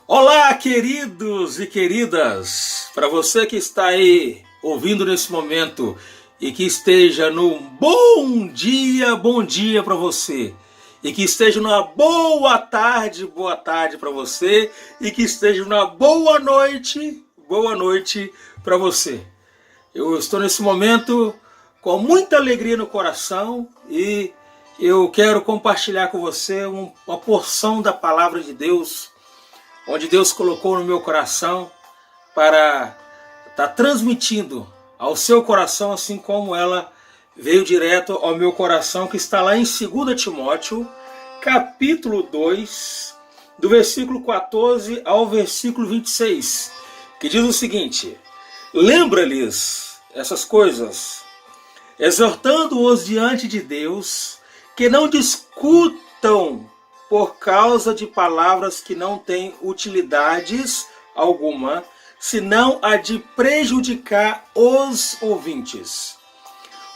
Olá, queridos e queridas, para você que está aí ouvindo nesse momento e que esteja no bom dia para você, e que esteja numa boa tarde para você, e que esteja numa boa noite para você. Eu estou nesse momento com muita alegria no coração e eu quero compartilhar com você uma porção da palavra de Deus, onde Deus colocou no meu coração para estar transmitindo ao seu coração, assim como ela veio direto ao meu coração, que está lá em 2 Timóteo, capítulo 2, do versículo 14 ao versículo 26, que diz o seguinte: lembra-lhes essas coisas, exortando-os diante de Deus, que não discutam por causa de palavras que não têm utilidades alguma, senão a de prejudicar os ouvintes.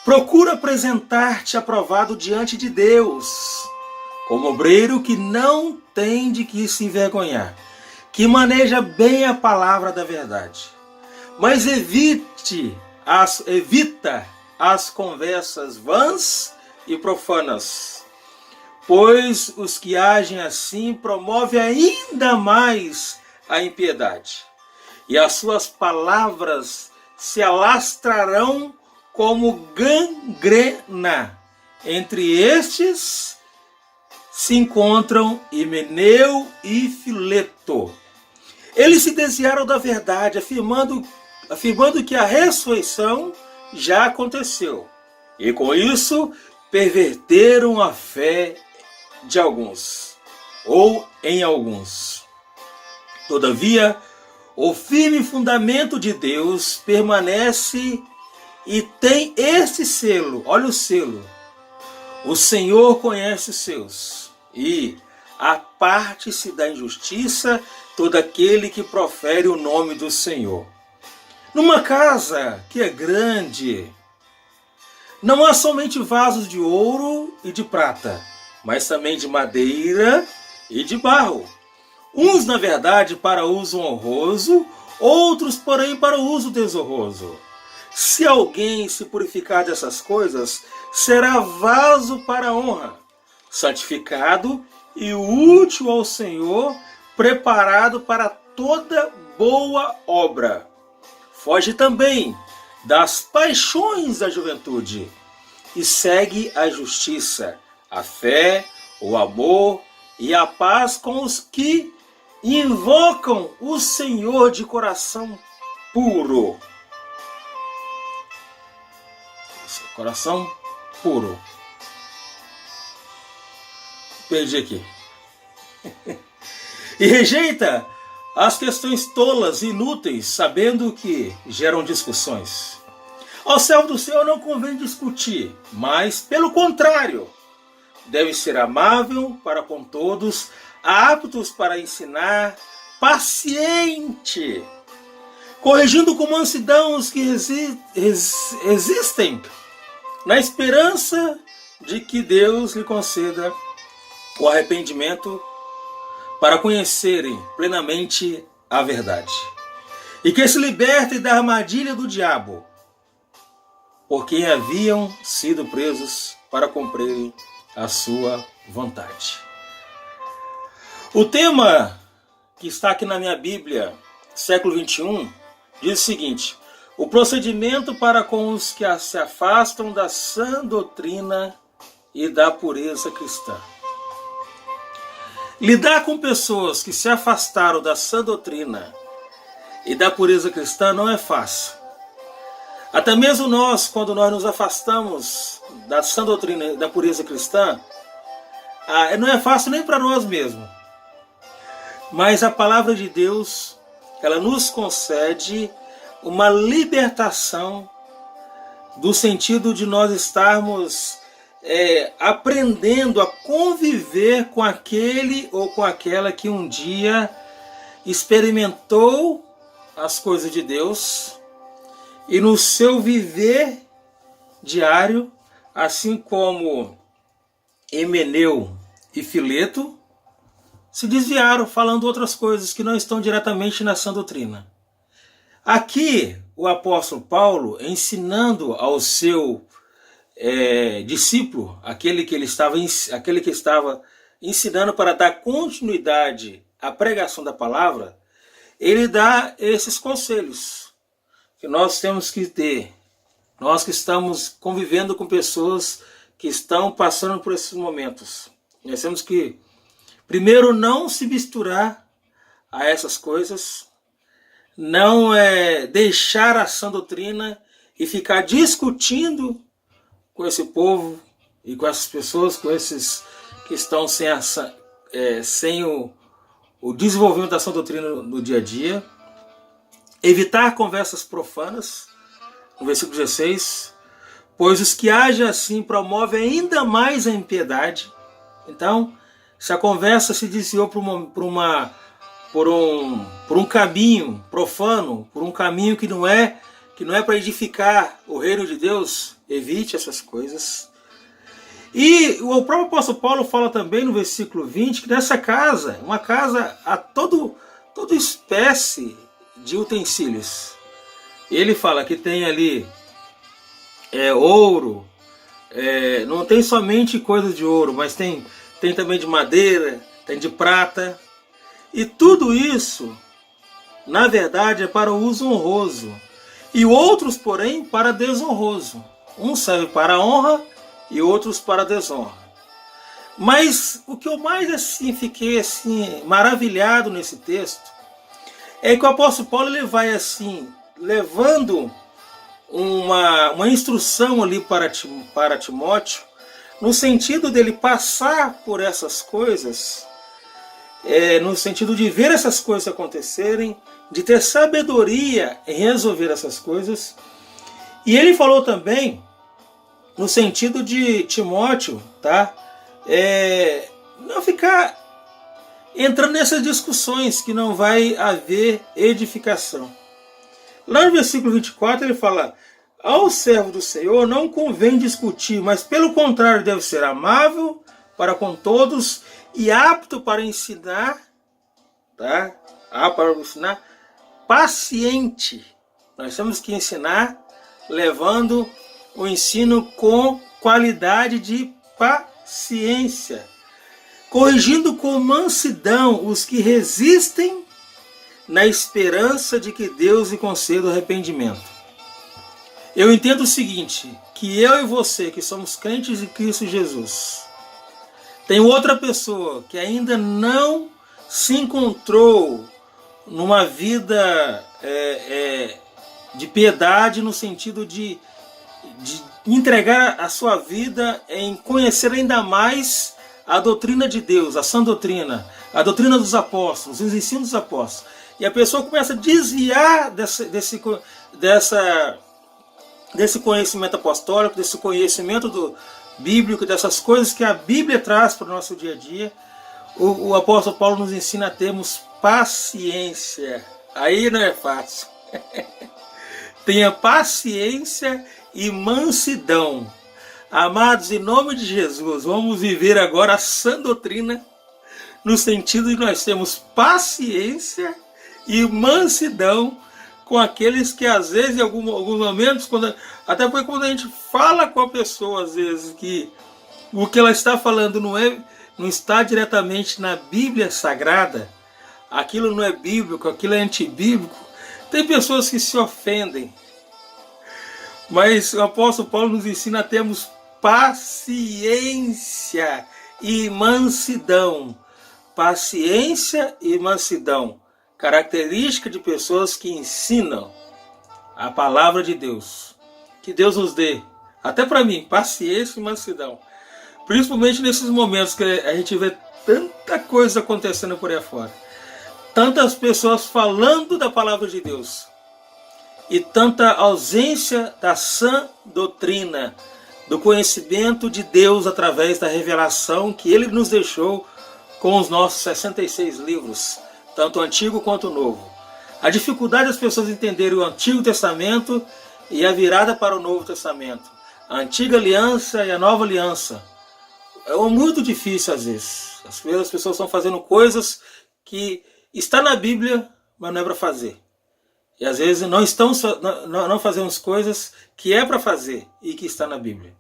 Procura apresentar-te aprovado diante de Deus, como obreiro que não tem de que se envergonhar, que maneja bem a palavra da verdade. Mas evita as conversas vãs e profanas, pois os que agem assim promovem ainda mais a impiedade, e as suas palavras se alastrarão como gangrena. Entre estes se encontram Himeneu e Fileto. Eles se desviaram da verdade, afirmando que a ressurreição já aconteceu, e com isso perverteram a fé de alguns, ou em alguns. Todavia, o firme fundamento de Deus permanece e tem este selo. Olha o selo: o Senhor conhece os seus, e aparte-se da injustiça todo aquele que profere o nome do Senhor. Numa casa que é grande, não há somente vasos de ouro e de prata, mas também de madeira e de barro. Uns, na verdade, para uso honroso, outros, porém, para uso desonroso. Se alguém se purificar dessas coisas, será vaso para honra, santificado e útil ao Senhor, preparado para toda boa obra. Foge também das paixões da juventude e segue a justiça, a fé, o amor e a paz com os que invocam o Senhor de coração puro. Coração puro. Perdi aqui. E rejeita as questões tolas e inúteis, sabendo que geram discussões. Ao servo do Senhor não convém discutir, mas, pelo contrário, deve ser amável para com todos, aptos para ensinar, paciente, corrigindo com mansidão os que resistem, na esperança de que Deus lhe conceda o arrependimento para conhecerem plenamente a verdade, e que se libertem da armadilha do diabo, por quem haviam sido presos para cumprirem a sua vontade. O tema que está aqui na minha Bíblia, século 21, diz o seguinte: o procedimento para com os que se afastam da sã doutrina e da pureza cristã. Lidar com pessoas que se afastaram da sã doutrina e da pureza cristã não é fácil. Até mesmo nós, quando nós nos afastamos da sã doutrina e da pureza cristã, não é fácil nem para nós mesmos. Mas a palavra de Deus, ela nos concede uma libertação do sentido de nós estarmos aprendendo a conviver com aquele ou com aquela que um dia experimentou as coisas de Deus e no seu viver diário, assim como Himeneu e Fileto, se desviaram falando outras coisas que não estão diretamente na sã doutrina. Aqui, o apóstolo Paulo, ensinando ao seu discípulo, aquele que estava ensinando para dar continuidade à pregação da palavra, ele dá esses conselhos que nós temos que ter. Nós que estamos convivendo com pessoas que estão passando por esses momentos. Nós temos que, primeiro, não se misturar a essas coisas, não deixar a sã doutrina e ficar discutindo com esse povo e com essas pessoas, com esses que estão sem o desenvolvimento da sã doutrina no dia a dia. Evitar conversas profanas, no versículo 16, pois os que agem assim promovem ainda mais a impiedade. Então, se a conversa se desviou por um caminho profano, por um caminho que não é para edificar o reino de Deus, evite essas coisas. E o próprio apóstolo Paulo fala também no versículo 20 que nessa casa, uma casa a toda espécie de utensílios. Ele fala que tem ali ouro, não tem somente coisas de ouro, mas tem também de madeira, tem de prata. E tudo isso, na verdade, é para o uso honroso. E outros, porém, para desonroso. Um serve para a honra e outros para a desonra. Mas o que eu mais fiquei maravilhado nesse texto é que o apóstolo Paulo ele vai levando uma instrução ali para Timóteo, no sentido dele passar por essas coisas, no sentido de ver essas coisas acontecerem, de ter sabedoria em resolver essas coisas. E ele falou também no sentido de Timóteo, tá? Não ficar entrando nessas discussões que não vai haver edificação. Lá no versículo 24 ele fala: ao servo do Senhor não convém discutir, mas pelo contrário deve ser amável para com todos e apto para ensinar, tá? Para ensinar, paciente. Nós temos que ensinar levando o ensino com qualidade de paciência, corrigindo com mansidão os que resistem, na esperança de que Deus lhe conceda o arrependimento. Eu entendo o seguinte, que eu e você, que somos crentes em Cristo Jesus, tem outra pessoa que ainda não se encontrou numa vida de piedade, no sentido de entregar a sua vida em conhecer ainda mais a doutrina de Deus, a sã doutrina, a doutrina dos apóstolos, os ensinos dos apóstolos. E a pessoa começa a desviar desse conhecimento apostólico, desse conhecimento bíblico, dessas coisas que a Bíblia traz para o nosso dia a dia. O apóstolo Paulo nos ensina a termos paciência. Aí não é fácil. Tenha paciência e mansidão. Amados, em nome de Jesus, vamos viver agora a sã doutrina, no sentido de nós temos paciência e mansidão com aqueles que às vezes, em alguns momentos, até porque quando a gente fala com a pessoa, às vezes, que o que ela está falando não está diretamente na Bíblia Sagrada, aquilo não é bíblico, aquilo é antibíblico, tem pessoas que se ofendem. Mas o apóstolo Paulo nos ensina a termos paciência e mansidão. Paciência e mansidão. Característica de pessoas que ensinam a palavra de Deus. Que Deus nos dê, até para mim, paciência e mansidão. Principalmente nesses momentos que a gente vê tanta coisa acontecendo por aí fora. Tantas pessoas falando da palavra de Deus. E tanta ausência da sã doutrina, do conhecimento de Deus através da revelação que Ele nos deixou com os nossos 66 livros, tanto o Antigo quanto o Novo. A dificuldade das pessoas entenderem o Antigo Testamento e a virada para o Novo Testamento. A Antiga Aliança e a Nova Aliança. É muito difícil às vezes. As pessoas estão fazendo coisas que está na Bíblia, mas não é para fazer. E às vezes não fazemos coisas que é para fazer e que está na Bíblia.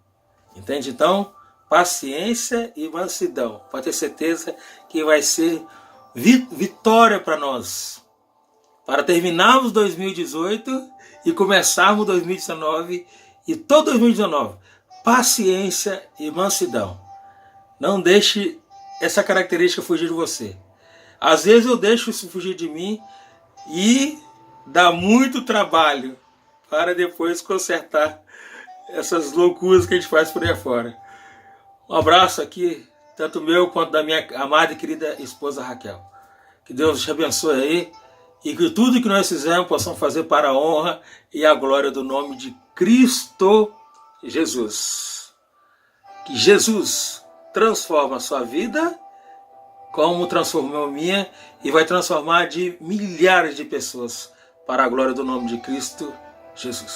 Entende? Então, paciência e mansidão. Pode ter certeza que vai ser vitória para nós. Para terminarmos 2018 e começarmos 2019 e todo 2019. Paciência e mansidão. Não deixe essa característica fugir de você. Às vezes eu deixo isso fugir de mim e dá muito trabalho para depois consertar essas loucuras que a gente faz por aí fora. Um abraço aqui, tanto meu quanto da minha amada e querida esposa Raquel. Que Deus te abençoe aí e que tudo que nós fizermos possamos fazer para a honra e a glória do nome de Cristo Jesus. Que Jesus transforma a sua vida como transformou a minha e vai transformar de milhares de pessoas para a glória do nome de Cristo Jesus.